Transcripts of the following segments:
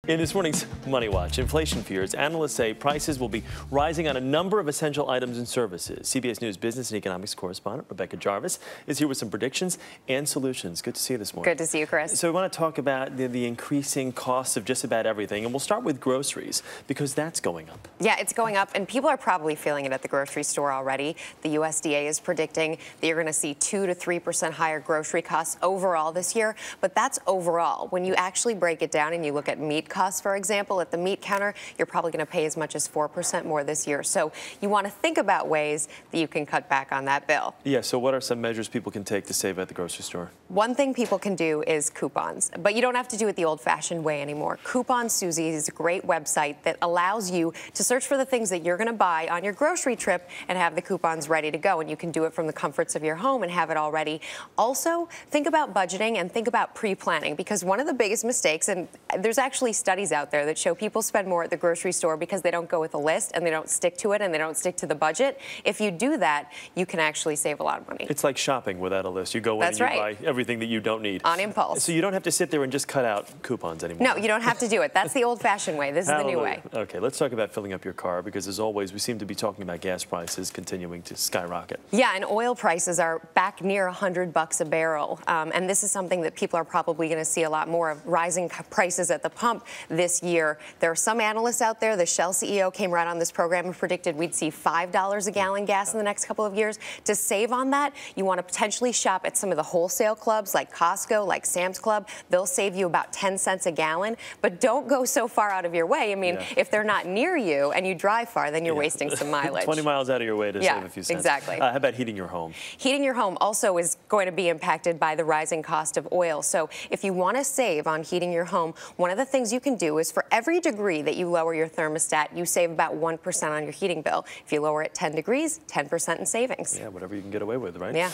In this morning's Money Watch, inflation fears, analysts say prices will be rising on a number of essential items and services. CBS News business and economics correspondent Rebecca Jarvis is here with some predictions and solutions. Good to see you this morning. Good to see you, Chris. So we want to talk about the increasing costs of just about everything, and we'll start with groceries because that's going up. Yeah, it's going up, and people are probably feeling it at the grocery store already. The USDA is predicting that you're going to see 2 to 3% higher grocery costs overall this year, but that's overall. When you actually break it down and you look at meat costs, for example, at the meat counter, you're probably going to pay as much as 4% more this year. So you want to think about ways that you can cut back on that bill. Yeah, so what are some measures people can take to save at the grocery store? One thing people can do is coupons, but you don't have to do it the old-fashioned way anymore. Coupon Susie is a great website that allows you to search for the things that you're going to buy on your grocery trip and have the coupons ready to go, and you can do it from the comforts of your home and have it all ready. Also, think about budgeting and think about pre-planning, because one of the biggest mistakes, and there's actually studies out there that show people spend more at the grocery store because they don't go with a list and they don't stick to it and they don't stick to the budget. If you do that, you can actually save a lot of money. It's like shopping without a list. You go in and you buy everything that you don't need. On impulse. So you don't have to sit there and just cut out coupons anymore. No, you don't have to do it. That's the old-fashioned way. This is the new way. Okay, let's talk about filling up your car, because as always, we seem to be talking about gas prices continuing to skyrocket. Yeah, and oil prices are back near $100 a barrel. And this is something that people are probably going to see a lot more of, rising prices at the pump this year. There are some analysts out there. The Shell CEO came right on this program and predicted we'd see $5 a gallon gas in the next couple of years. To save on that, you want to potentially shop at some of the wholesale clubs like Costco, like Sam's Club. They'll save you about 10 cents a gallon, but don't go so far out of your way. I mean, if they're not near you and you drive far, then you're wasting some mileage. 20 miles out of your way to save a few cents. Exactly. How about heating your home? Heating your home also is going to be impacted by the rising cost of oil. So if you want to save on heating your home, one of the things you can do is for every degree that you lower your thermostat, you save about 1% on your heating bill. If you lower it 10 degrees, 10% in savings. Yeah, whatever you can get away with, right? Yeah.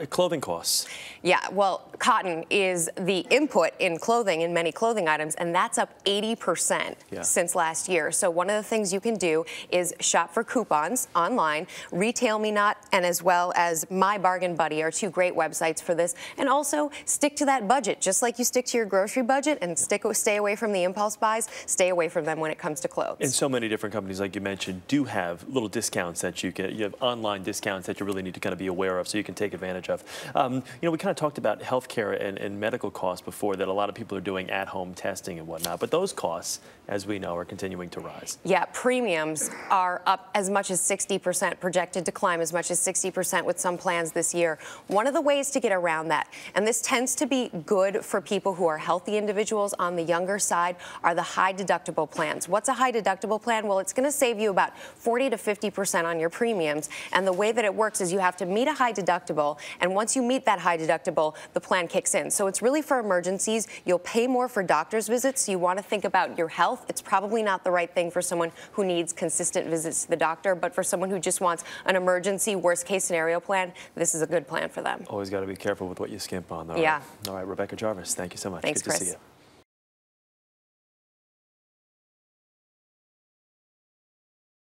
Clothing costs. Yeah, well, cotton is the input in clothing, in many clothing items, and that's up 80% since last year. So one of the things you can do is shop for coupons online. Retail Me Not and as well as My Bargain Buddy are two great websites for this. And also stick to that budget. Just like you stick to your grocery budget and stay away from the impulse buys, stay away from them when it comes to clothes. And so many different companies, like you mentioned, do have little discounts that you have online discounts that you really need to kind of be aware of so you can take advantage of. You know, we kind of talked about healthcare and medical costs before, that a lot of people are doing at-home testing and whatnot, but those costs, as we know, are continuing to rise. Yeah, premiums are up as much as 60%, projected to climb as much as 60% with some plans this year. One of the ways to get around that, and this tends to be good for people who are healthy individuals on the younger side, are the high deductible plans. What's a high deductible plan? Well, it's going to save you about 40 to 50% on your premiums, and the way that it works is you have to meet a high deductible, and once you meet that high deductible, the plan kicks in. So it's really for emergencies. You'll pay more for doctor's visits, so you want to think about your health. It's probably not the right thing for someone who needs consistent visits to the doctor, but for someone who just wants an emergency worst-case scenario plan, this is a good plan for them. Always got to be careful with what you skimp on, though. Yeah. All right, Rebecca Jarvis, thank you so much. Thanks, Good to Chris. see you.